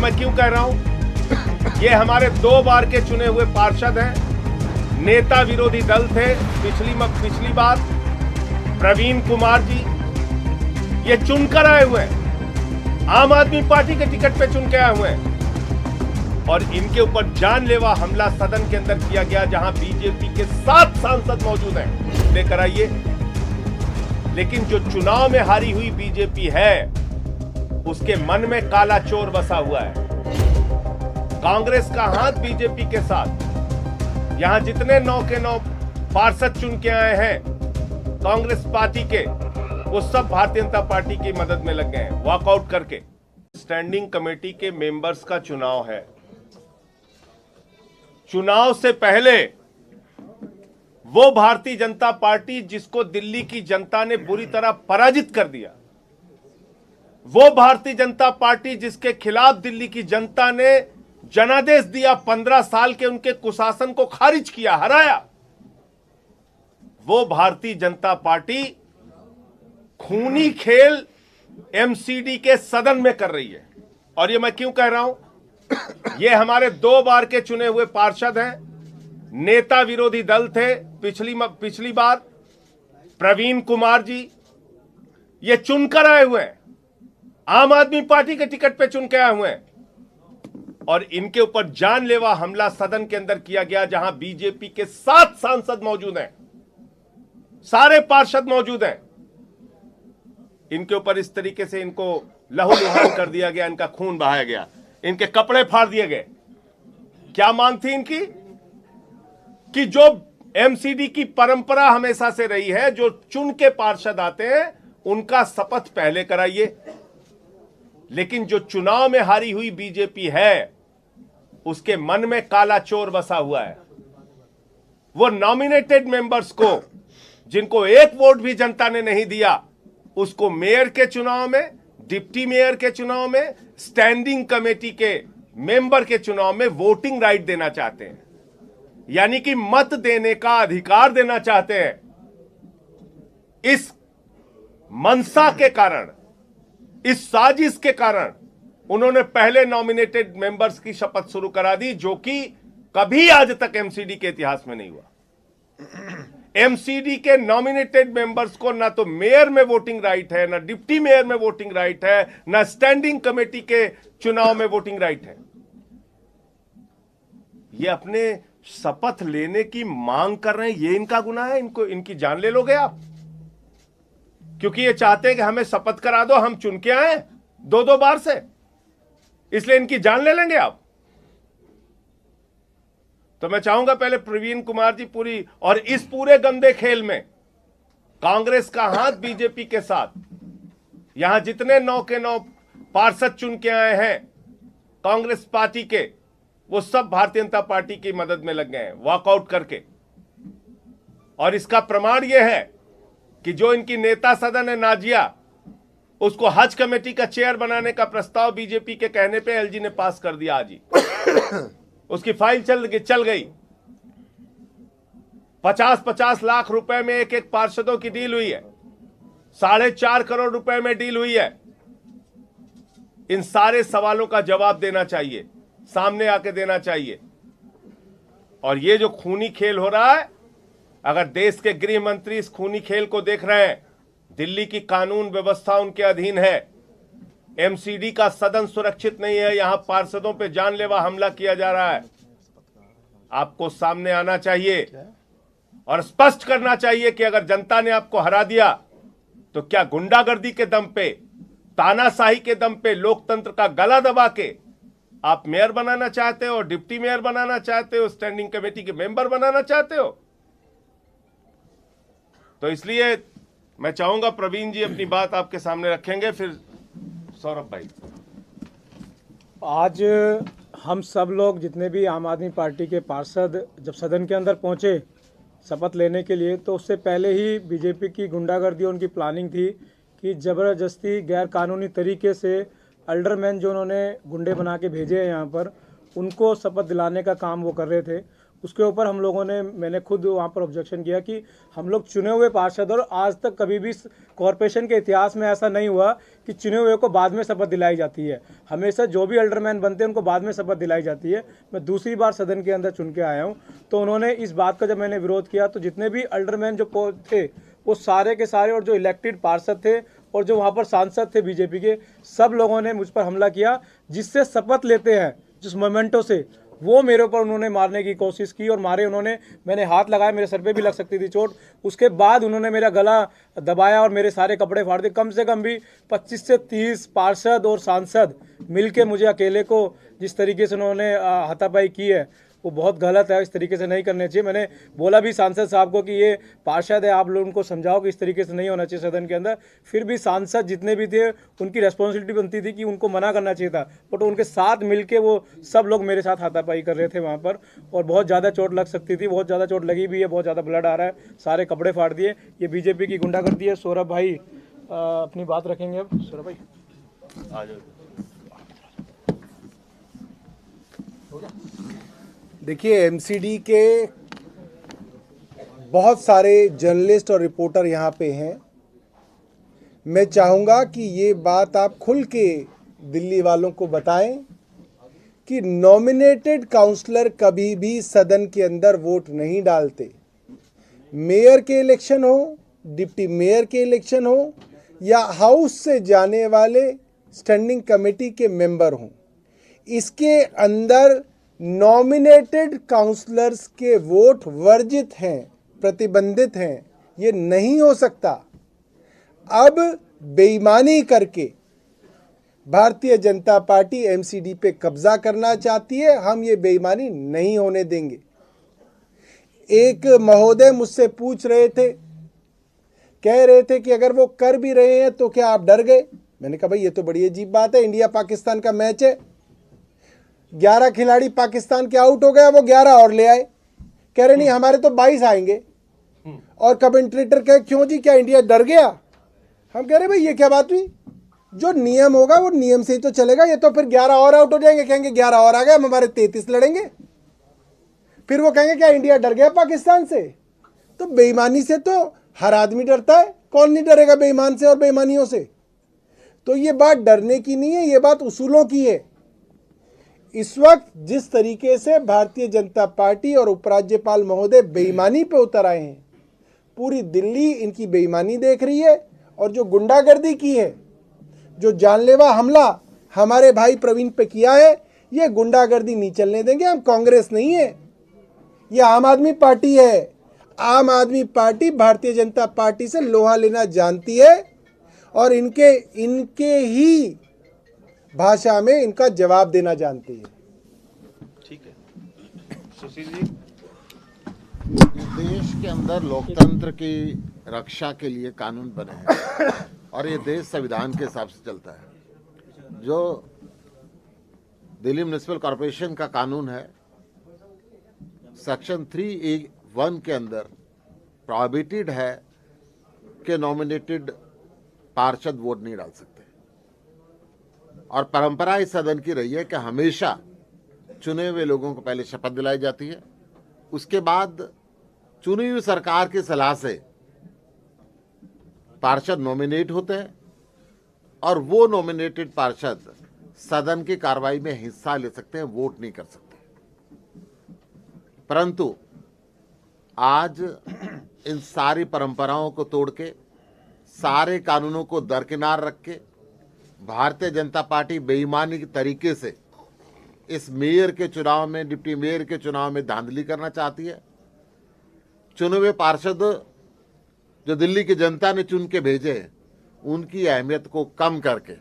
मैं क्यों कह रहा हूं? ये हमारे 2 बार के चुने हुए पार्षद हैं, नेता विरोधी दल थे पिछली बार प्रवीण कुमार जी, ये चुनकर आए हुए हैं, आम आदमी पार्टी के टिकट पे चुन के आए हुए हैं और इनके ऊपर जानलेवा हमला सदन के अंदर किया गया, जहां बीजेपी के 7 सांसद मौजूद हैं। लेकर आइए। लेकिन जो चुनाव में हारी हुई बीजेपी है, उसके मन में काला चोर बसा हुआ है। कांग्रेस का हाथ बीजेपी के साथ। यहां जितने 9 के 9 पार्षद चुन के आए हैं कांग्रेस पार्टी के, वो सब भारतीय जनता पार्टी की मदद में लग गए हैं, वॉकआउट करके। स्टैंडिंग कमेटी के मेंबर्स का चुनाव है। चुनाव से पहले वो भारतीय जनता पार्टी जिसको दिल्ली की जनता ने बुरी तरह पराजित कर दिया, वो भारतीय जनता पार्टी जिसके खिलाफ दिल्ली की जनता ने जनादेश दिया, 15 साल के उनके कुशासन को खारिज किया, हराया, वो भारतीय जनता पार्टी खूनी खेल एमसीडी के सदन में कर रही है। और ये मैं क्यों कह रहा हूं? ये हमारे 2 बार के चुने हुए पार्षद हैं, नेता विरोधी दल थे पिछली बार प्रवीण कुमार जी, ये चुनकर आए हुए हैं, आम आदमी पार्टी के टिकट पे चुन के आए हुए हैं और इनके ऊपर जानलेवा हमला सदन के अंदर किया गया, जहां बीजेपी के 7 सांसद मौजूद हैं, सारे पार्षद मौजूद हैं। इनके ऊपर इस तरीके से इनको लहूलुहान कर दिया गया, इनका खून बहाया गया, इनके कपड़े फाड़ दिए गए। क्या मांग थी इनकी? कि जो एमसीडी की परंपरा हमेशा से रही है, जो चुन के पार्षद आते हैं उनका शपथ पहले कराइए। लेकिन जो चुनाव में हारी हुई बीजेपी है, उसके मन में काला चोर बसा हुआ है। वो नॉमिनेटेड मेंबर्स को, जिनको 1 वोट भी जनता ने नहीं दिया, उसको मेयर के चुनाव में, डिप्टी मेयर के चुनाव में, स्टैंडिंग कमेटी के मेंबर के चुनाव में वोटिंग राइट देना चाहते हैं, यानी कि मत देने का अधिकार देना चाहते हैं। इस मनसा के कारण, इस साजिश के कारण उन्होंने पहले नॉमिनेटेड मेंबर्स की शपथ शुरू करा दी, जो कि कभी आज तक एमसीडी के इतिहास में नहीं हुआ। एमसीडी के नॉमिनेटेड मेंबर्स को ना तो मेयर में वोटिंग राइट है, ना डिप्टी मेयर में वोटिंग राइट है, ना स्टैंडिंग कमेटी के चुनाव में वोटिंग राइट है। ये अपने शपथ लेने की मांग कर रहे हैं, ये इनका गुनाह है? इनकी जान ले लोगे आप? क्योंकि ये चाहते हैं कि हमें शपथ करा दो, हम चुन के आए 2-2 बार से, इसलिए इनकी जान ले लेंगे आप? तो मैं चाहूंगा पहले प्रवीण कुमार जी पूरी, और इस पूरे गंदे खेल में कांग्रेस का हाथ बीजेपी के साथ। यहां जितने 9 के 9 पार्षद चुन के आए हैं कांग्रेस पार्टी के, वो सब भारतीय जनता पार्टी की मदद में लग गए हैं, वॉकआउट करके। और इसका प्रमाण यह है कि जो इनकी नेता सदन है नाजिया, उसको हज कमेटी का चेयर बनाने का प्रस्ताव बीजेपी के कहने पे एलजी ने पास कर दिया आज ही। उसकी फाइल चल गई। 50-50 लाख रुपए में एक पार्षदों की डील हुई है, 4.5 करोड़ रुपए में डील हुई है। इन सारे सवालों का जवाब देना चाहिए, सामने आके देना चाहिए। और ये जो खूनी खेल हो रहा है, अगर देश के गृह मंत्री इस खूनी खेल को देख रहे हैं, दिल्ली की कानून व्यवस्था उनके अधीन है, एमसीडी का सदन सुरक्षित नहीं है, यहां पार्षदों पे जानलेवा हमला किया जा रहा है, आपको सामने आना चाहिए और स्पष्ट करना चाहिए कि अगर जनता ने आपको हरा दिया तो क्या गुंडागर्दी के दम पे, तानाशाही के दम पे, लोकतंत्र का गला दबा के आप मेयर बनाना चाहते हो, डिप्टी मेयर बनाना चाहते हो, स्टैंडिंग कमेटी के मेंबर बनाना चाहते हो? तो इसलिए मैं चाहूंगा प्रवीण जी अपनी बात आपके सामने रखेंगे, फिर सौरभ भाई। आज हम सब लोग जितने भी आम आदमी पार्टी के पार्षद जब सदन के अंदर पहुंचे शपथ लेने के लिए, तो उससे पहले ही बीजेपी की गुंडागर्दी, उनकी प्लानिंग थी कि ज़बरदस्ती गैर कानूनी तरीके से अल्डरमैन जो उन्होंने गुंडे बना के भेजे हैं यहाँ पर, उनको शपथ दिलाने का काम वो कर रहे थे। उसके ऊपर हम लोगों ने, मैंने खुद वहाँ पर ऑब्जेक्शन किया कि हम लोग चुने हुए पार्षद, और आज तक कभी भी कॉरपोरेशन के इतिहास में ऐसा नहीं हुआ कि चुने हुए को बाद में शपथ दिलाई जाती है। हमेशा जो भी अल्डरमैन बनते हैं उनको बाद में शपथ दिलाई जाती है। मैं दूसरी बार सदन के अंदर चुन के आया हूँ, तो उन्होंने इस बात का जब मैंने विरोध किया तो जितने भी अल्डरमैन जो थे वो सारे के सारे, और जो इलेक्टेड पार्षद थे और जो वहाँ पर सांसद थे बीजेपी के, सब लोगों ने मुझ पर हमला किया। जिससे शपथ लेते हैं, जिस मोमेंटो से, वो मेरे ऊपर उन्होंने मारने की कोशिश की और मारे उन्होंने। मैंने हाथ लगाया, मेरे सर पे भी लग सकती थी चोट। उसके बाद उन्होंने मेरा गला दबाया और मेरे सारे कपड़े फाड़ दिए। कम से कम भी 25 से 30 पार्षद और सांसद मिलके मुझे अकेले को जिस तरीके से उन्होंने हाथापाई की है वो बहुत गलत है। इस तरीके से नहीं करने चाहिए। मैंने बोला भी सांसद साहब को कि ये पार्षद है, आप लोग उनको समझाओ कि इस तरीके से नहीं होना चाहिए सदन के अंदर। फिर भी सांसद जितने भी थे उनकी रेस्पॉन्सिबिलिटी बनती थी कि उनको मना करना चाहिए था, बट उनके साथ मिलके वो सब लोग मेरे साथ हाथापाई कर रहे थे वहाँ पर, और बहुत ज़्यादा चोट लग सकती थी। बहुत ज़्यादा चोट लगी भी है, बहुत ज़्यादा ब्लड आ रहा है, सारे कपड़े फाड़ दिए। ये बीजेपी की गुंडागर्दी है। सौरभ भाई अपनी बात रखेंगे अब। सौरभ भाई आ जाओ। देखिए, एमसीडी के बहुत सारे जर्नलिस्ट और रिपोर्टर यहाँ पे हैं। मैं चाहूँगा कि ये बात आप खुल के दिल्ली वालों को बताएं कि नॉमिनेटेड काउंसलर कभी भी सदन के अंदर वोट नहीं डालते। मेयर के इलेक्शन हो, डिप्टी मेयर के इलेक्शन हो, या हाउस से जाने वाले स्टैंडिंग कमेटी के मेंबर हों, इसके अंदर नॉमिनेटेड काउंसलर्स के वोट वर्जित हैं, प्रतिबंधित हैं। ये नहीं हो सकता। अब बेईमानी करके भारतीय जनता पार्टी एमसीडी पे कब्जा करना चाहती है। हम ये बेईमानी नहीं होने देंगे। एक महोदय मुझसे पूछ रहे थे, कह रहे थे कि अगर वो कर भी रहे हैं तो क्या आप डर गए? मैंने कहा भाई ये तो बड़ी अजीब बात है। इंडिया पाकिस्तान का मैच है, 11 खिलाड़ी पाकिस्तान के आउट हो गया, वो 11 और ले आए। कह रहे नहीं हमारे तो 22 आएंगे। और कमेंटेटर कहे क्यों जी, क्या इंडिया डर गया? हम कह रहे भाई ये क्या बात हुई? जो नियम होगा वो नियम से ही तो चलेगा। ये तो फिर 11 और आउट हो जाएंगे, कहेंगे 11 और आ गए, हम हमारे 33 लड़ेंगे। फिर वो कहेंगे क्या इंडिया डर गया पाकिस्तान से? तो बेईमानी से तो हर आदमी डरता है, कौन नहीं डरेगा बेईमान से और बेईमानियों से? तो ये बात डरने की नहीं है, ये बात उसूलों की है। इस वक्त जिस तरीके से भारतीय जनता पार्टी और उपराज्यपाल महोदय बेईमानी पे उतर आए हैं, पूरी दिल्ली इनकी बेईमानी देख रही है। और जो गुंडागर्दी की है, जो जानलेवा हमला हमारे भाई प्रवीण पे किया है, ये गुंडागर्दी नहीं चलने देंगे। हम कांग्रेस नहीं है, ये आम आदमी पार्टी है। आम आदमी पार्टी भारतीय जनता पार्टी से लोहा लेना जानती है और इनके ही भाषा में इनका जवाब देना जानती है। ठीक है सुशील जी। देश के अंदर लोकतंत्र की रक्षा के लिए कानून बने हैं और ये देश संविधान के हिसाब से चलता है। जो दिल्ली म्युनिसिपल कॉरपोरेशन का कानून है, सेक्शन 3A(1) के अंदर प्रोहिबिटेड है कि नॉमिनेटेड पार्षद वोट नहीं डाल सकते। और परंपरा इस सदन की रही है कि हमेशा चुने हुए लोगों को पहले शपथ दिलाई जाती है, उसके बाद चुनी हुई सरकार की सलाह से पार्षद नॉमिनेट होते हैं और वो नॉमिनेटेड पार्षद सदन की कार्रवाई में हिस्सा ले सकते हैं, वोट नहीं कर सकते। परंतु आज इन सारी परंपराओं को तोड़ के, सारे कानूनों को दरकिनार रख के भारतीय जनता पार्टी बेईमानी के तरीके से इस मेयर के चुनाव में, डिप्टी मेयर के चुनाव में धांधली करना चाहती है। चुने हुए पार्षद जो दिल्ली की जनता ने चुन के भेजे, उनकी अहमियत को कम करके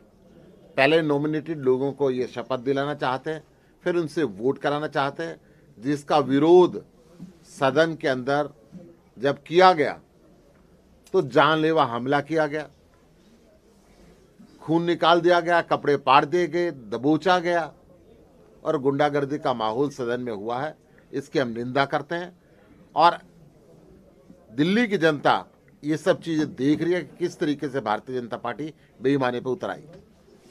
पहले नॉमिनेटेड लोगों को ये शपथ दिलाना चाहते हैं, फिर उनसे वोट कराना चाहते हैं, जिसका विरोध सदन के अंदर जब किया गया तो जानलेवा हमला किया गया, खून निकाल दिया गया, कपड़े पाड़ दिए गए, दबोचा गया और गुंडागर्दी का माहौल सदन में हुआ है। इसकी हम निंदा करते हैं और दिल्ली की जनता ये सब चीजें देख रही है कि किस तरीके से भारतीय जनता पार्टी बेईमानी पे उतर आई।